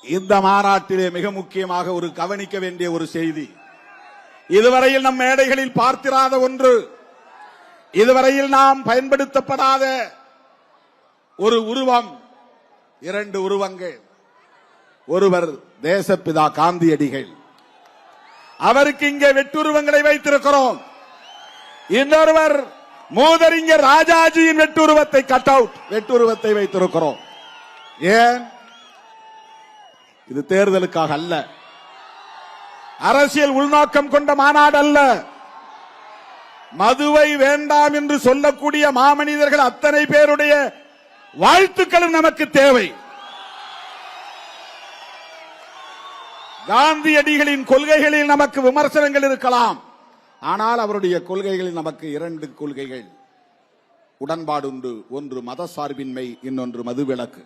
இந்த மாநாட்டிலே மிக முக்கியமாக ஒரு கவனிக்க வேண்டிய ஒரு செய்தி, இதுவரையில் நம் மேடைகளில் பார்த்திராத ஒன்று, இதுவரையில் நாம் பயன்படுத்தப்படாத ஒரு உருவம், இரண்டு உருவங்கள். ஒருவர் தேசப்பிதா காந்தியடிகள், அவருக்கு இங்கே வெட்டுருவங்களை வைத்திருக்கிறோம். இன்னொருவர் மூதறிஞர் ராஜாஜியின் வெட்டுருவத்தை கட் அவுட் வெட்டுருவத்தை வைத்திருக்கிறோம். ஏன்? இது தேர்தலுக்காக அல்ல, அரசியல் உள்நோக்கம் கொண்ட மாநாடு அல்ல. மதுவை வேண்டாம் என்று சொல்லக்கூடிய மாமனிதர்கள் அத்தனை பேருடைய வாழ்த்துக்களும் நமக்கு தேவை. காந்தியடிகளின் கொள்கைகளில் நமக்கு விமர்சனங்கள் இருக்கலாம், ஆனால் அவருடைய கொள்கைகளில் நமக்கு இரண்டு கொள்கைகள் உடன்பாடு உண்டு. ஒன்று மத சார்பின்மை, இன்னொன்று மதுவிலக்கு.